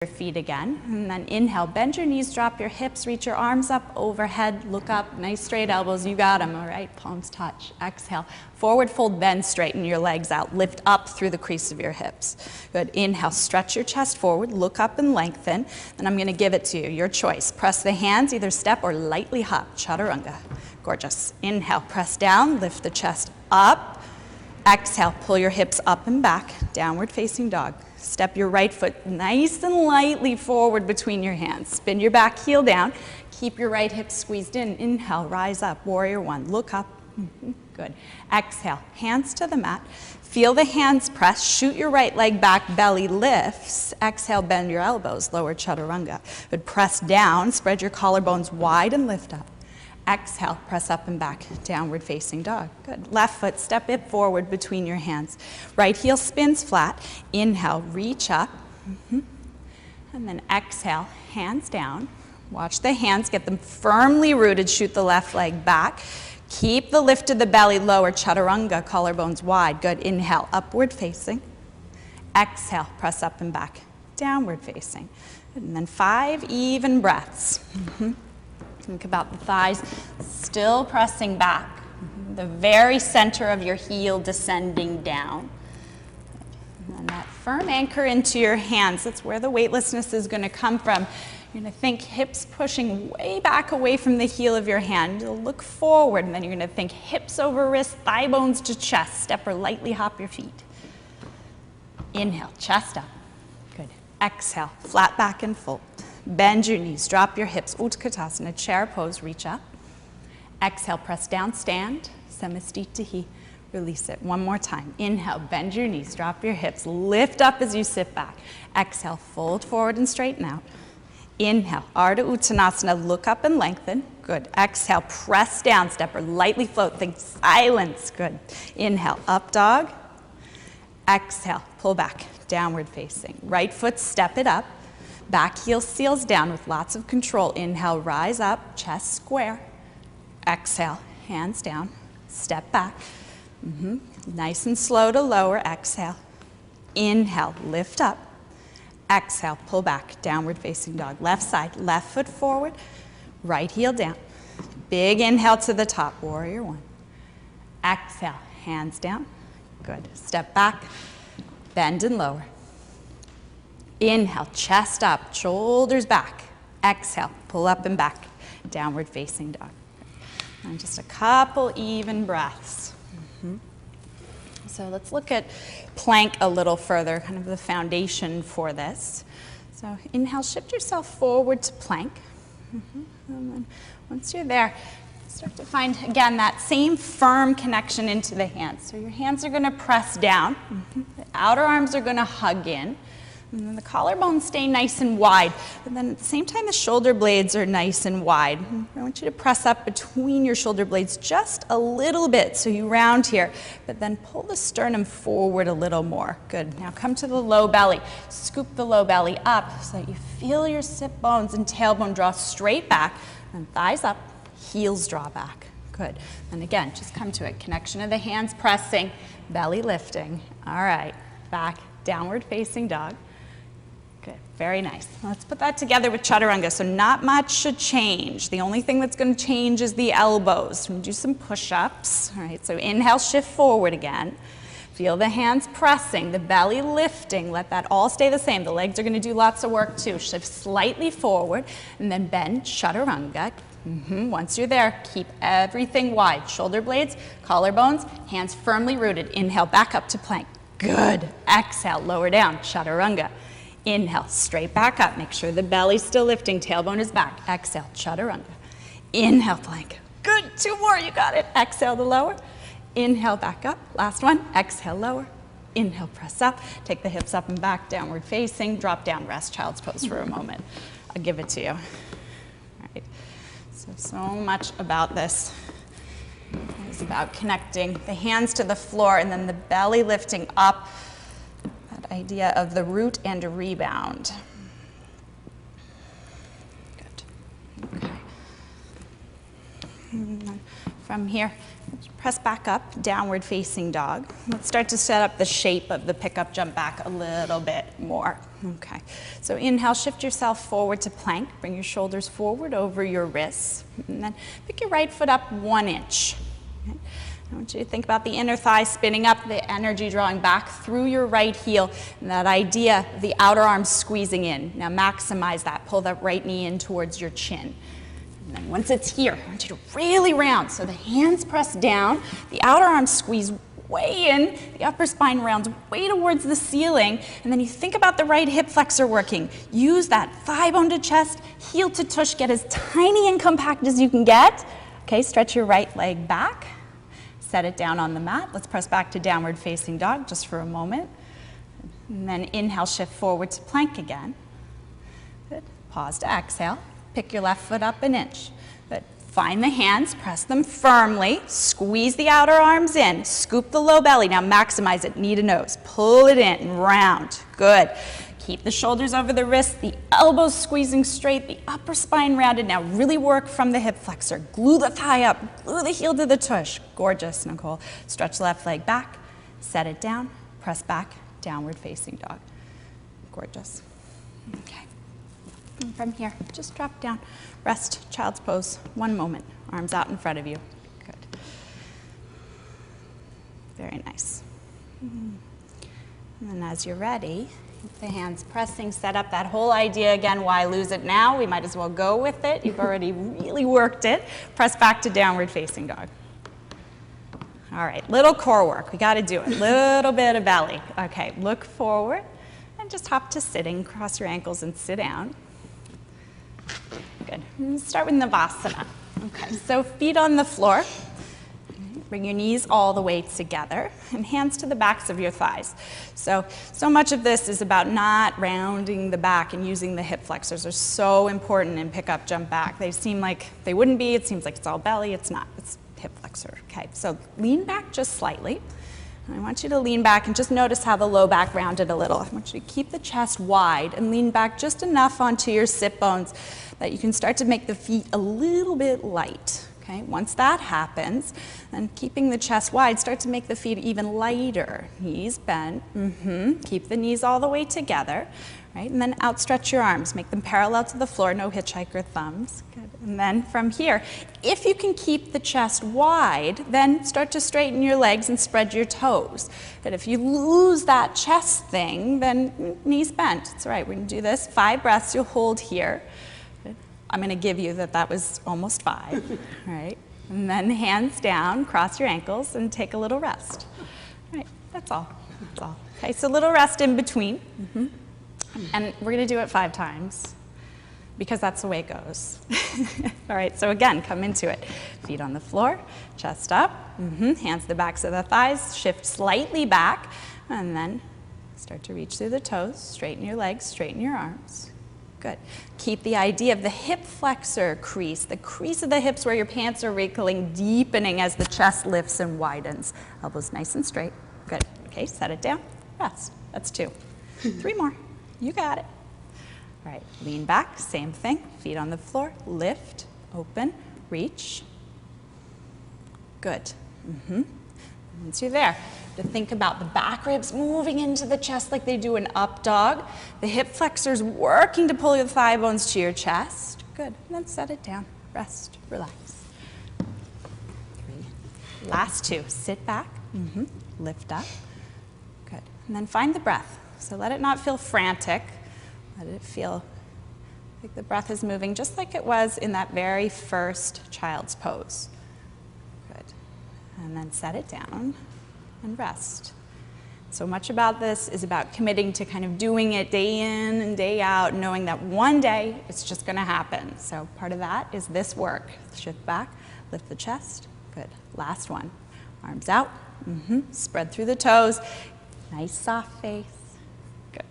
your feet again, and then inhale, bend your knees, drop your hips, reach your arms up overhead, look up, nice straight elbows, you got them, all right, palms touch. Exhale, forward fold, bend, straighten your legs out, lift up through the crease of your hips. Good, inhale, stretch your chest forward, look up and lengthen, and I'm gonna give it to you, your choice. Press the hands, either step or lightly hop, chaturanga. Gorgeous. Inhale, press down, lift the chest up. Exhale, pull your hips up and back, downward facing dog. Step your right foot nice and lightly forward between your hands. Spin your back heel down. Keep your right hip squeezed in. Inhale, rise up, warrior one. Look up. Good. Exhale, hands to the mat. Feel the hands press. Shoot your right leg back, belly lifts. Exhale, bend your elbows, lower chaturanga. But press down, spread your collarbones wide and lift up. Exhale, press up and back, downward facing dog. Good. Left foot, step it forward between your hands. Right heel spins flat. Inhale, reach up. And then exhale, hands down. Watch the hands, get them firmly rooted. Shoot the left leg back. Keep the lift of the belly lower, chaturanga, collarbones wide. Good. Inhale, upward facing. Exhale, press up and back, downward facing. And then 5 even breaths. Think about the thighs still pressing back. The very center of your heel descending down. And then that firm anchor into your hands. That's where the weightlessness is going to come from. You're going to think hips pushing way back away from the heel of your hand. You'll look forward, and then you're going to think hips over wrist, thigh bones to chest. Step or lightly hop your feet. Inhale, chest up. Good. Exhale, flat back and fold. Bend your knees, drop your hips, Utkatasana, chair pose, reach up. Exhale, press down, stand, Samastitihi, release it. One more time. Inhale, bend your knees, drop your hips, lift up as you sit back. Exhale, fold forward and straighten out. Inhale, Ardha Uttanasana, look up and lengthen. Good. Exhale, press down, step or lightly float, think silence. Good. Inhale, up dog. Exhale, pull back, downward facing. Right foot, step it up. Back heel seals down with lots of control. Inhale, rise up, chest square. Exhale, hands down, step back. Nice and slow to lower, exhale. Inhale, lift up. Exhale, pull back, downward facing dog. Left side, left foot forward, right heel down. Big inhale to the top, warrior one. Exhale, hands down. Good. Step back, bend and lower. Inhale, chest up, shoulders back. Exhale, pull up and back, downward facing dog. And just a couple even breaths. So let's look at plank a little further, kind of the foundation for this. So inhale, shift yourself forward to plank. And then once you're there, start to find, again, that same firm connection into the hands. So your hands are going to press down. The outer arms are going to hug in. And then the collarbones stay nice and wide. But then at the same time, the shoulder blades are nice and wide. I want you to press up between your shoulder blades just a little bit so you round here. But then pull the sternum forward a little more. Good. Now come to the low belly. Scoop the low belly up so that you feel your sit bones and tailbone draw straight back. And thighs up, heels draw back. Good. And again, just come to it. Connection of the hands pressing, belly lifting. All right. Back, downward facing dog. Good, very nice. Let's put that together with chaturanga. So not much should change. The only thing that's going to change is the elbows. We'll do some push-ups. All right, so inhale, shift forward again. Feel the hands pressing, the belly lifting. Let that all stay the same. The legs are going to do lots of work too. Shift slightly forward and then bend, chaturanga. Once you're there, keep everything wide. Shoulder blades, collarbones, hands firmly rooted. Inhale, back up to plank. Good. Exhale, lower down, chaturanga. Inhale, straight back up. Make sure the belly's still lifting, tailbone is back. Exhale, chaturanga. Inhale, plank. Good, 2 more, you got it. Exhale to lower. Inhale, back up. Last one, exhale, lower. Inhale, press up. Take the hips up and back, downward facing. Drop down, rest, child's pose for a moment. I'll give it to you. All right. So much about this is about connecting the hands to the floor and then the belly lifting up. Idea of the root and a rebound. Good. Okay. And then from here, press back up, downward facing dog. Let's start to set up the shape of the pickup jump back a little bit more. Okay, so inhale, shift yourself forward to plank. Bring your shoulders forward over your wrists. And then pick your right foot up 1 inch. Okay. I want you to think about the inner thigh spinning up, the energy drawing back through your right heel, and that idea of the outer arm squeezing in. Now maximize that. Pull that right knee in towards your chin. And then once it's here, I want you to really round. So the hands press down, the outer arm squeeze way in, the upper spine rounds way towards the ceiling, and then you think about the right hip flexor working. Use that thigh bone to chest, heel to tush, get as tiny and compact as you can get. Okay, stretch your right leg back, set it down on the mat. Let's press back to downward facing dog just for a moment. And then inhale, shift forward to plank again. Good. Pause to exhale. Pick your left foot up 1 inch. Good. Find the hands, press them firmly, squeeze the outer arms in, scoop the low belly. Now maximize it, knee to nose. Pull it in, round. Good. Keep the shoulders over the wrists, the elbows squeezing straight, the upper spine rounded. Now really work from the hip flexor. Glue the thigh up, glue the heel to the tush. Gorgeous, Nicole. Stretch the left leg back, set it down, press back, downward facing dog. Gorgeous. Okay. And from here, just drop down. Rest, child's pose, 1 moment. Arms out in front of you. Good. Very nice. And then as you're ready, the hands pressing, set up that whole idea again. Why lose it now? We might as well go with it. You've already really worked it. Press back to downward facing dog. All right, little core work. We got to do it. Little bit of belly. Okay, look forward and just hop to sitting. Cross your ankles and sit down. Good. And start with Navasana. Okay, so feet on the floor. Bring your knees all the way together and hands to the backs of your thighs. So much of this is about not rounding the back and using the hip flexors. They're so important in pick up, jump back. They seem like they wouldn't be. It seems like it's all belly. It's not. It's hip flexor. Okay, so lean back just slightly. I want you to lean back and just notice how the low back rounded a little. I want you to keep the chest wide and lean back just enough onto your sit bones that you can start to make the feet a little bit light. Okay, once that happens, then keeping the chest wide, start to make the feet even lighter. Knees bent, keep the knees all the way together, right? And then outstretch your arms, make them parallel to the floor, no hitchhiker thumbs. Good. And then from here, if you can keep the chest wide, then start to straighten your legs and spread your toes. But if you lose that chest thing, then knees bent. It's all right, we're gonna do this. 5 breaths, you'll hold here. I'm going to give you that was almost 5, right? And then hands down, cross your ankles, and take a little rest. Right, that's all. That's all. Okay, so a little rest in between. And we're going to do it 5 times because that's the way it goes. All right, so again, come into it. Feet on the floor, chest up, hands to the backs of the thighs, shift slightly back, and then start to reach through the toes, straighten your legs, straighten your arms. Good. Keep the idea of the hip flexor crease, the crease of the hips where your pants are wrinkling, deepening as the chest lifts and widens. Elbows nice and straight. Good. Okay, set it down. Rest. That's 2. 3 more. You got it. All right, lean back, same thing. Feet on the floor, lift, open, reach. Good. Once you're there, to think about the back ribs moving into the chest like they do an up dog. The hip flexors working to pull your thigh bones to your chest. Good. And then set it down. Rest. Relax. 3. Last 2. Sit back. Lift up. Good. And then find the breath. So let it not feel frantic. Let it feel like the breath is moving just like it was in that very first child's pose. Good. And then set it down and rest. So much about this is about committing to kind of doing it day in and day out, knowing that one day it's just going to happen. So part of that is this work. Shift back, lift the chest. Good. Last one. Arms out. Spread through the toes. Nice soft face. Good.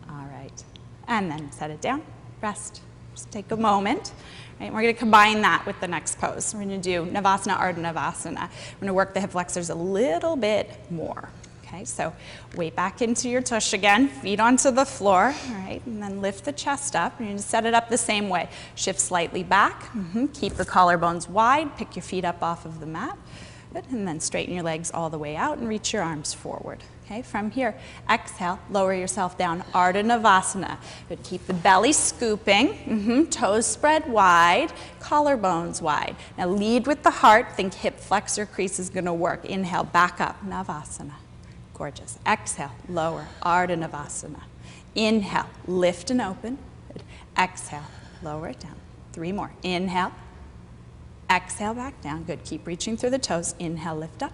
All right. And then set it down. Rest. Just take a moment. Right, we're going to combine that with the next pose. We're going to do Navasana, Ardha Navasana. We're going to work the hip flexors a little bit more. Okay, so weight back into your tush again, feet onto the floor, all right, and then lift the chest up. You're going to set it up the same way. Shift slightly back, keep the collarbones wide, pick your feet up off of the mat. Good, and then straighten your legs all the way out and reach your arms forward. Okay, from here, exhale, lower yourself down, Ardha Navasana. Good, keep the belly scooping, toes spread wide, collarbones wide. Now lead with the heart, think hip flexor crease is gonna work. Inhale, back up, Navasana. Gorgeous. Exhale, lower, Ardha Navasana. Inhale, lift and open. Good. Exhale, lower it down. 3 more. Inhale, exhale, back down. Good, keep reaching through the toes. Inhale, lift up.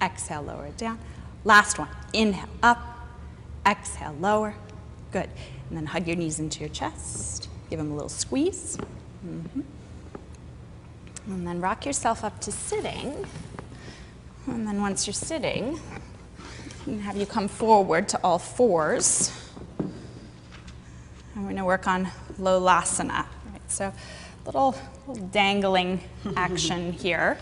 Exhale, lower it down. Last one, inhale, up, exhale, lower, good. And then hug your knees into your chest, give them a little squeeze. And then rock yourself up to sitting. And then once you're sitting, I'm gonna have you come forward to all fours. I'm gonna work on Lolasana, right? So little dangling action here.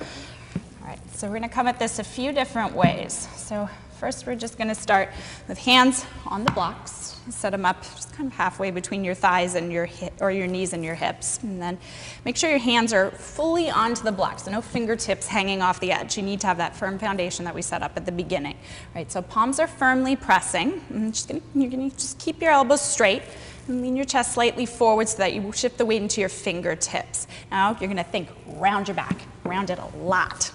All right, so we're gonna come at this a few different ways. So first, we're just gonna start with hands on the blocks. Set them up just kind of halfway between your thighs and your your knees and your hips. And then make sure your hands are fully onto the blocks, so no fingertips hanging off the edge. You need to have that firm foundation that we set up at the beginning. All right, so palms are firmly pressing. You're gonna just keep your elbows straight and lean your chest slightly forward so that you shift the weight into your fingertips. Now you're gonna think, round your back. Round it a lot.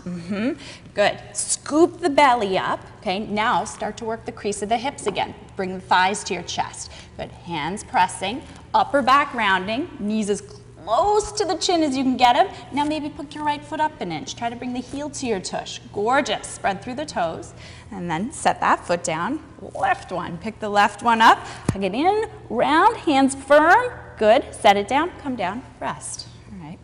Good. Scoop the belly up. Okay, now start to work the crease of the hips again. Bring the thighs to your chest. Good. Hands pressing, upper back rounding, knees as close to the chin as you can get them. Now maybe put your right foot up an inch. Try to bring the heel to your tush. Gorgeous. Spread through the toes. And then set that foot down. Left one. Pick the left one up. Hug it in. Round. Hands firm. Good. Set it down. Come down. Rest. All right.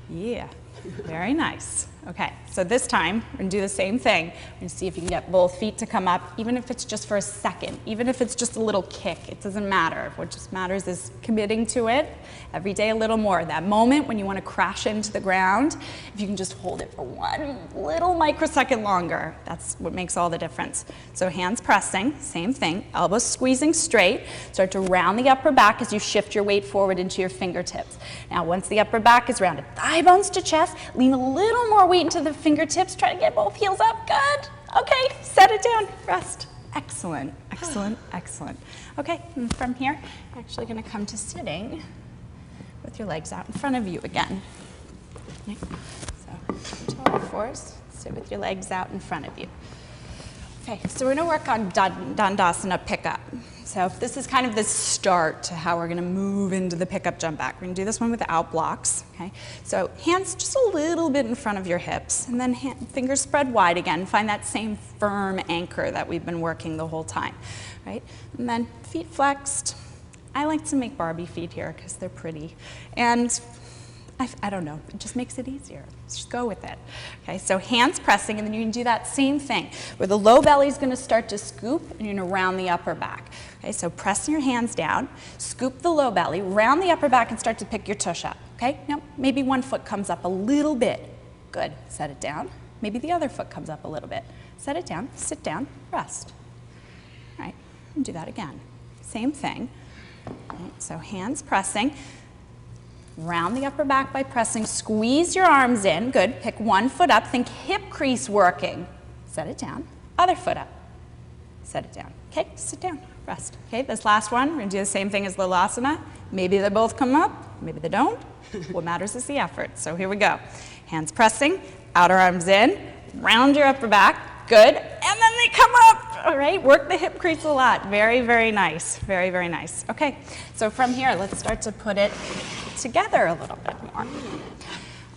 Yeah. Very nice. Okay, so this time we're gonna do the same thing. We're gonna see if you can get both feet to come up, even if it's just for a second, even if it's just a little kick, it doesn't matter. What just matters is committing to it every day a little more. That moment when you wanna crash into the ground, if you can just hold it for one little microsecond longer, that's what makes all the difference. So hands pressing, same thing, elbows squeezing straight. Start to round the upper back as you shift your weight forward into your fingertips. Now once the upper back is rounded, thigh bones to chest, lean a little more weight into the fingertips, try to get both heels up, good. Okay, set it down, rest. Excellent, excellent, excellent. Okay, and from here, you're actually gonna come to sitting with your legs out in front of you again. Okay. So, to all fours, sit with your legs out in front of you. Okay, so we're gonna work on Dandasana pickup. So this is kind of the start to how we're gonna move into the pickup jump back. We're gonna do this one without blocks, okay? So hands just a little bit in front of your hips, and then fingers spread wide again. Find that same firm anchor that we've been working the whole time, right? And then feet flexed. I like to make Barbie feet here because they're pretty. And I don't know, it just makes it easier. Let's just go with it. Okay, so hands pressing, and then you can do that same thing where the low belly is gonna start to scoop and you're gonna round the upper back. Okay, so press your hands down, scoop the low belly, round the upper back and start to pick your tush up. Okay, now maybe one foot comes up a little bit. Good, set it down. Maybe the other foot comes up a little bit. Set it down, sit down, rest. All right, and do that again. Same thing. All right, so hands pressing. Round the upper back by pressing, squeeze your arms in, good. Pick one foot up, think hip crease working. Set it down, other foot up. Set it down, okay, sit down, rest. Okay, this last one, we're gonna do the same thing as Lolasana. Maybe they both come up, maybe they don't. What matters is the effort, so here we go. Hands pressing, outer arms in, round your upper back, good, and then they come up, all right? Work the hip crease a lot, very, very nice, very, very nice. Okay, so from here, let's start to put it together a little bit more.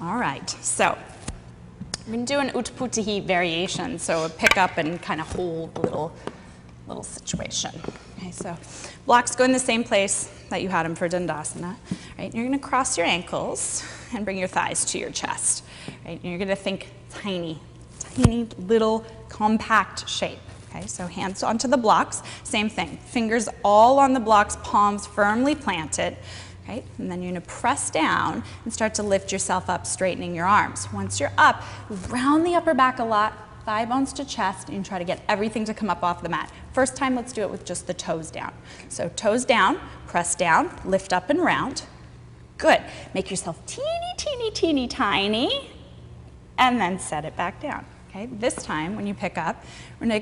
All right, so we're gonna do an Utputahi variation, so a pick up and kind of hold little situation. Okay, so blocks go in the same place that you had them for Dandasana. Right, you're gonna cross your ankles and bring your thighs to your chest. Right, and you're gonna think tiny little compact shape. Okay, so hands onto the blocks, same thing. Fingers all on the blocks, palms firmly planted. Okay, and then you're gonna press down and start to lift yourself up, straightening your arms. Once you're up, round the upper back a lot, thigh bones to chest, and try to get everything to come up off the mat. First time, let's do it with just the toes down. So toes down, press down, lift up and round. Good. Make yourself teeny tiny. and then set it back down. Okay, this time when you pick up, we're going to